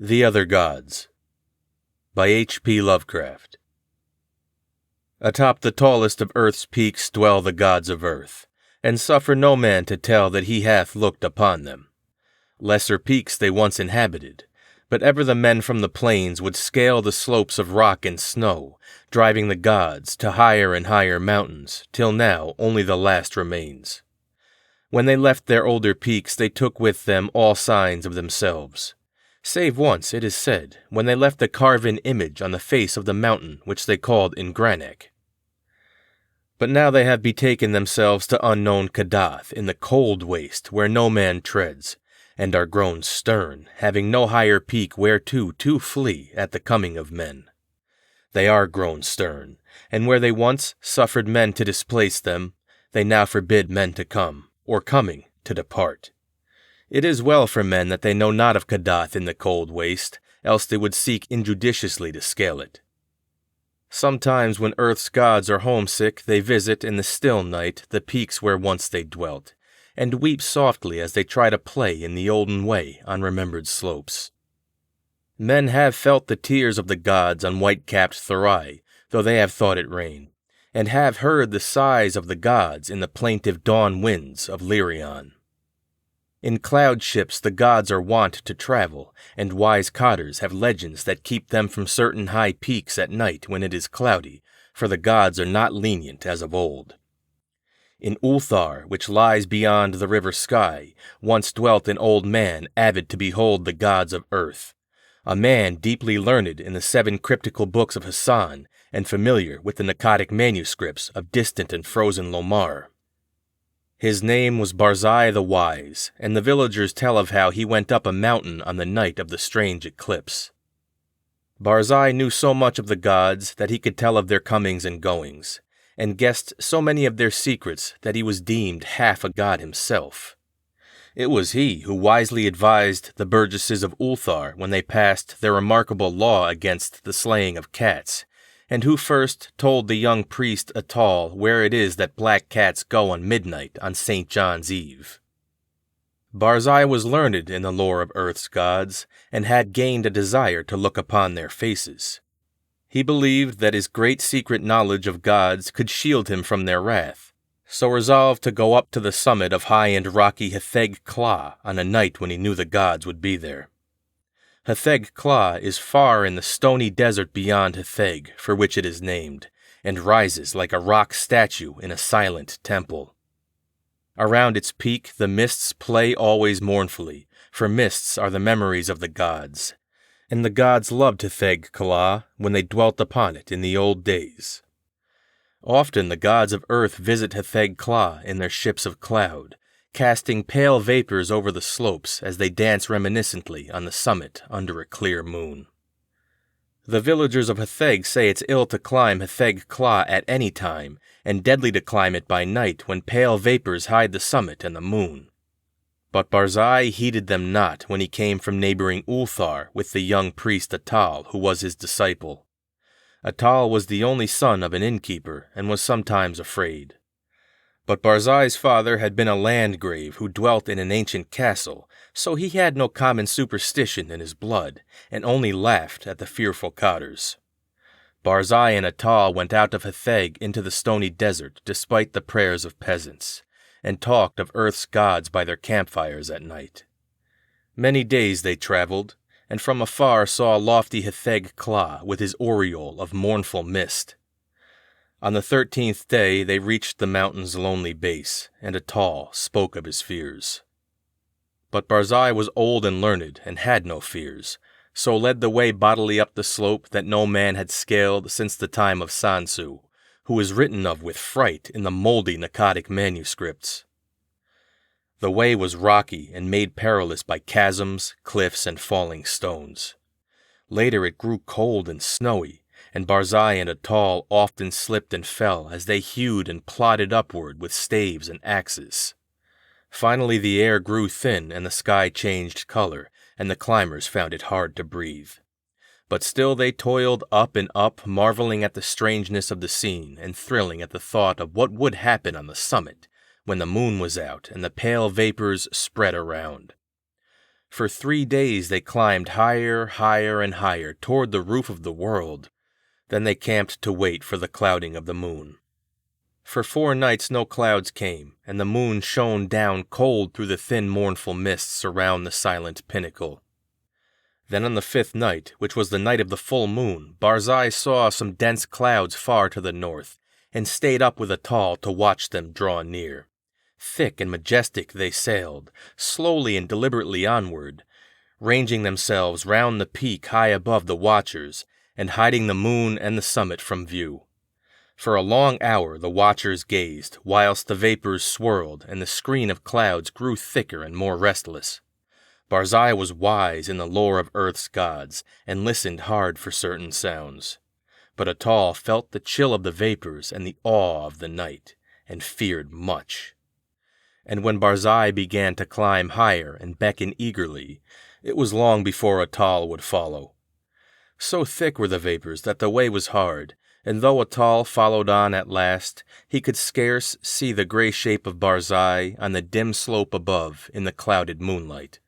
The Other Gods by H.P.Lovecraft. Atop the tallest of earth's peaks dwell the gods of earth, and suffer no man to tell that he hath looked upon them. Lesser peaks they once inhabited, but ever the men from the plains would scale the slopes of rock and snow, driving the gods to higher and higher mountains, till now only the last remains. When they left their older peaks they took with them all signs of themselves, save once, it is said, when they left a carven image on the face of the mountain which they called Ingranek. But now they have betaken themselves to unknown Kadath in the cold waste where no man treads, and are grown stern, having no higher peak whereto to flee at the coming of men. They are grown stern, and where they once suffered men to displace them, they now forbid men to come, or coming, to depart. It is well for men that they know not of Kadath in the cold waste, else they would seek injudiciously to scale it. Sometimes when earth's gods are homesick, they visit in the still night the peaks where once they dwelt, and weep softly as they try to play in the olden way on remembered slopes. Men have felt the tears of the gods on white-capped Thorai, though they have thought it rain, and have heard the sighs of the gods in the plaintive dawn winds of Lyrion. In cloud ships the gods are wont to travel, and wise cotters have legends that keep them from certain high peaks at night when it is cloudy, for the gods are not lenient as of old. In Ulthar, which lies beyond the river Sky, once dwelt an old man avid to behold the gods of earth, a man deeply learned in the 7 cryptical books of Hassan and familiar with the Akkadic manuscripts of distant and frozen Lomar. His name was Barzai the Wise, and the villagers tell of how he went up a mountain on the night of the strange eclipse. Barzai knew so much of the gods that he could tell of their comings and goings, and guessed so many of their secrets that he was deemed half a god himself. It was he who wisely advised the burgesses of Ulthar when they passed their remarkable law against the slaying of cats, and who first told the young priest Atal where it is that black cats go on midnight on St. John's Eve. Barzai was learned in the lore of earth's gods, and had gained a desire to look upon their faces. He believed that his great secret knowledge of gods could shield him from their wrath, so resolved to go up to the summit of high and rocky Hatheg-Kla on a night when he knew the gods would be there. Hatheg-Kla is far in the stony desert beyond Hatheg, for which it is named, and rises like a rock statue in a silent temple. Around its peak the mists play always mournfully, for mists are the memories of the gods, and the gods loved Hatheg-Kla when they dwelt upon it in the old days. Often the gods of earth visit Hatheg-Kla in their ships of cloud, casting pale vapors over the slopes as they dance reminiscently on the summit under a clear moon. The villagers of Hatheg say it's ill to climb Hatheg-Kla at any time, and deadly to climb it by night when pale vapors hide the summit and the moon. But Barzai heeded them not when he came from neighboring Ulthar with the young priest Atal, who was his disciple. Atal was the only son of an innkeeper, and was sometimes afraid. But Barzai's father had been a landgrave who dwelt in an ancient castle, so he had no common superstition in his blood, and only laughed at the fearful cotters. Barzai and Atal went out of Hatheg into the stony desert despite the prayers of peasants, and talked of earth's gods by their campfires at night. Many days they traveled, and from afar saw lofty Hatheg-Kla with his aureole of mournful mist. On the 13th day they reached the mountain's lonely base, and Atal spoke of his fears. But Barzai was old and learned, and had no fears, so led the way bodily up the slope that no man had scaled since the time of Sansu, who is written of with fright in the moldy Akkadic manuscripts. The way was rocky and made perilous by chasms, cliffs, and falling stones. Later it grew cold and snowy, and Barzai and Atal often slipped and fell as they hewed and plodded upward with staves and axes. Finally the air grew thin and the sky changed color, and the climbers found it hard to breathe. But still they toiled up and up, marveling at the strangeness of the scene and thrilling at the thought of what would happen on the summit when the moon was out and the pale vapors spread around. For 3 days they climbed higher, higher, and higher toward the roof of the world. Then they camped to wait for the clouding of the moon. For 4 nights no clouds came, and the moon shone down cold through the thin mournful mists around the silent pinnacle. Then on the 5th night, which was the night of the full moon, Barzai saw some dense clouds far to the north, and stayed up with Atal to watch them draw near. Thick and majestic they sailed, slowly and deliberately onward, ranging themselves round the peak high above the watchers, and hiding the moon and the summit from view. For a long hour the watchers gazed, whilst the vapors swirled, and the screen of clouds grew thicker and more restless. Barzai was wise in the lore of Earth's gods, and listened hard for certain sounds. But Atal felt the chill of the vapors and the awe of the night, and feared much. And when Barzai began to climb higher and beckon eagerly, it was long before Atal would follow. So thick were the vapors that the way was hard, and though Atal followed on at last, he could scarce see the gray shape of Barzai on the dim slope above in the clouded moonlight.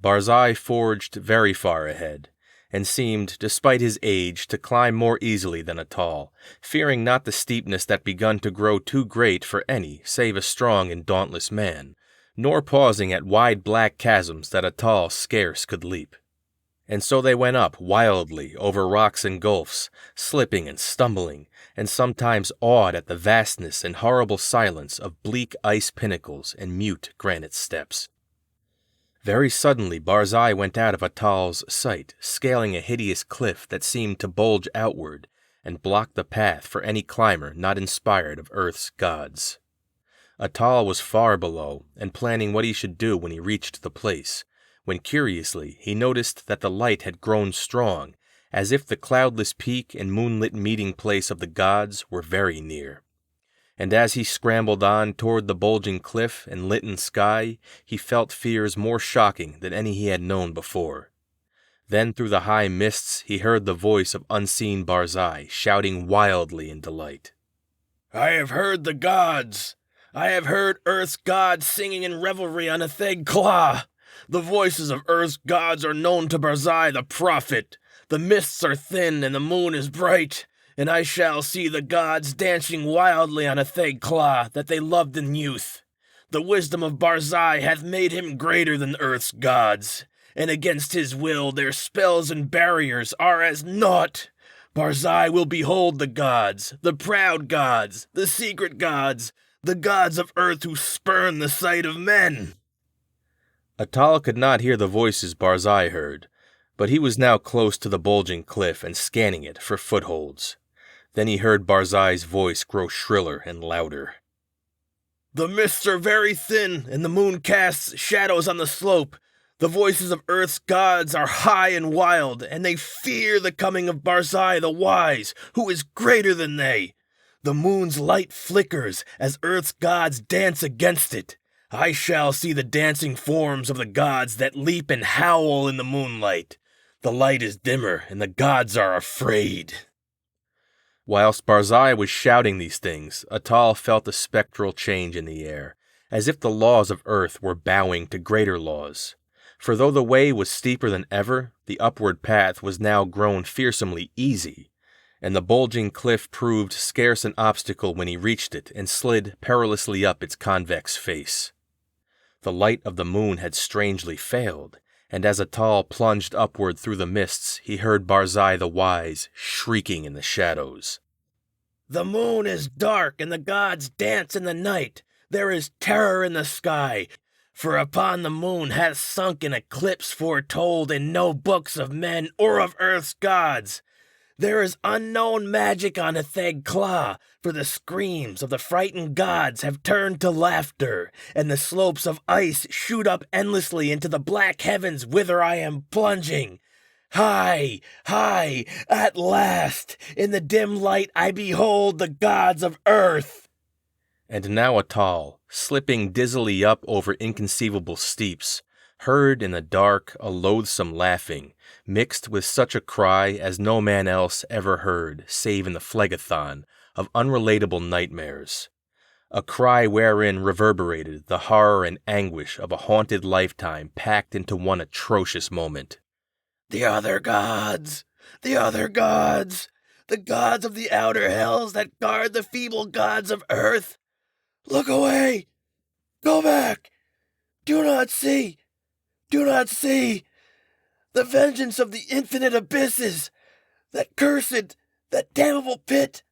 Barzai forged very far ahead, and seemed, despite his age, to climb more easily than Atal, fearing not the steepness that begun to grow too great for any save a strong and dauntless man, nor pausing at wide black chasms that Atal scarce could leap. And so they went up wildly over rocks and gulfs, slipping and stumbling, and sometimes awed at the vastness and horrible silence of bleak ice pinnacles and mute granite steps. Very suddenly Barzai went out of Atal's sight, scaling a hideous cliff that seemed to bulge outward and block the path for any climber not inspired of Earth's gods. Atal was far below, and planning what he should do when he reached the place, when curiously he noticed that the light had grown strong, as if the cloudless peak and moonlit meeting place of the gods were very near. And as he scrambled on toward the bulging cliff and litten sky, he felt fears more shocking than any he had known before. Then through the high mists he heard the voice of unseen Barzai shouting wildly in delight. "I have heard the gods! I have heard Earth's gods singing in revelry on Hatheg-Kla! The voices of Earth's gods are known to Barzai the prophet. The mists are thin and the moon is bright, and I shall see the gods dancing wildly on Hatheg-Kla that they loved in youth. The wisdom of Barzai hath made him greater than Earth's gods, and against his will their spells and barriers are as naught. Barzai will behold the gods, the proud gods, the secret gods, the gods of Earth who spurn the sight of men." Atal could not hear the voices Barzai heard, but he was now close to the bulging cliff and scanning it for footholds. Then he heard Barzai's voice grow shriller and louder. "The mists are very thin, and the moon casts shadows on the slope. The voices of Earth's gods are high and wild, and they fear the coming of Barzai the Wise, who is greater than they. The moon's light flickers as Earth's gods dance against it. I shall see the dancing forms of the gods that leap and howl in the moonlight. The light is dimmer, and the gods are afraid." Whilst Barzai was shouting these things, Atal felt a spectral change in the air, as if the laws of Earth were bowing to greater laws. For though the way was steeper than ever, the upward path was now grown fearsomely easy, and the bulging cliff proved scarce an obstacle when he reached it and slid perilously up its convex face. The light of the moon had strangely failed, and as Atal plunged upward through the mists, he heard Barzai the Wise shrieking in the shadows. "The moon is dark, and the gods dance in the night. There is terror in the sky, for upon the moon hath sunk an eclipse foretold in no books of men or of Earth's gods. There is unknown magic on Hatheg-Kla, for the screams of the frightened gods have turned to laughter, and the slopes of ice shoot up endlessly into the black heavens whither I am plunging. High, high, at last, in the dim light I behold the gods of Earth." And now Atal, slipping dizzily up over inconceivable steeps, heard in the dark a loathsome laughing, mixed with such a cry as no man else ever heard save in the Phlegethon of unrelatable nightmares. a cry wherein reverberated the horror and anguish of a haunted lifetime packed into one atrocious moment. The other gods! The other gods! The gods of the outer hells that guard the feeble gods of earth! Look away! Go back! Do not see! Do not see! The vengeance of the infinite abysses! That cursed, that damnable pit!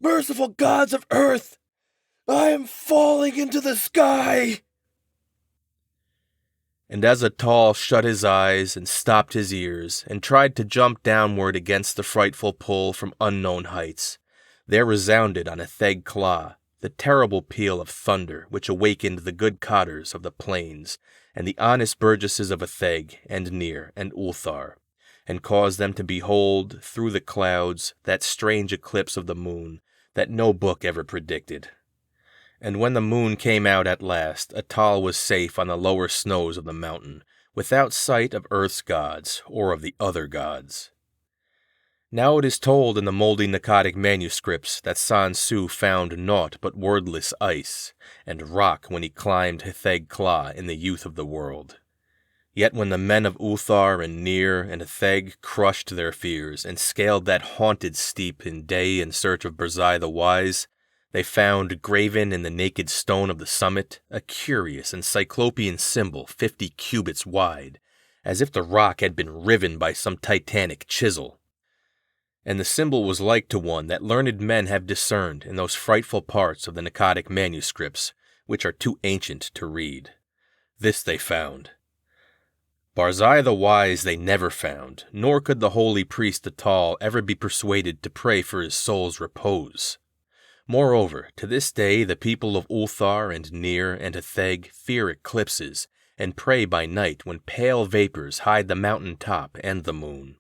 Merciful gods of earth! I am falling into the sky! And as Atal shut his eyes and stopped his ears and tried to jump downward against the frightful pull from unknown heights, there resounded on Hatheg-Kla the terrible peal of thunder which awakened the good cotters of the plains and the honest burgesses of Hatheg and Nir and Ulthar, and caused them to behold through the clouds that strange eclipse of the moon that no book ever predicted. And when the moon came out at last, Atal was safe on the lower snows of the mountain, without sight of earth's gods or of the other gods. Now it is told in the moldy Akkadic manuscripts that San Su found naught but wordless ice and rock when he climbed Hatheg-Kla in the youth of the world. Yet when the men of Ulthar and Nir and Hatheg crushed their fears and scaled that haunted steep in day in search of Barzai the Wise, they found graven in the naked stone of the summit a curious and cyclopean symbol 50 cubits wide, as if the rock had been riven by some titanic chisel. And the symbol was like to one that learned men have discerned in those frightful parts of the Akkadic manuscripts, which are too ancient to read. This they found. Barzai the Wise they never found, nor could the holy priest Atal ever be persuaded to pray for his soul's repose. Moreover, to this day the people of Ulthar and Nir and Hatheg fear eclipses, and pray by night when pale vapors hide the mountain top and the moon.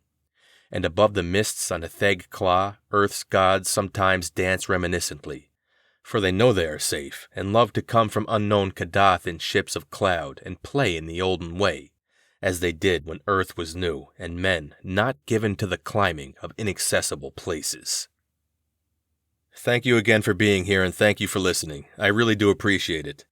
And above the mists on Hatheg-Kla, earth's gods sometimes dance reminiscently, for they know they are safe, and love to come from unknown Kadath in ships of cloud and play in the olden way, as they did when earth was new and men not given to the climbing of inaccessible places. Thank you again for being here, and thank you for listening. I really do appreciate it.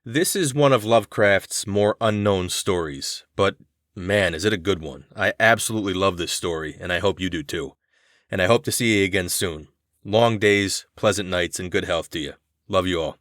This is one of Lovecraft's more unknown stories, but man, is it a good one. I absolutely love this story, and I hope you do too. And I hope to see you again soon. Long days, pleasant nights, and good health to you. Love you all.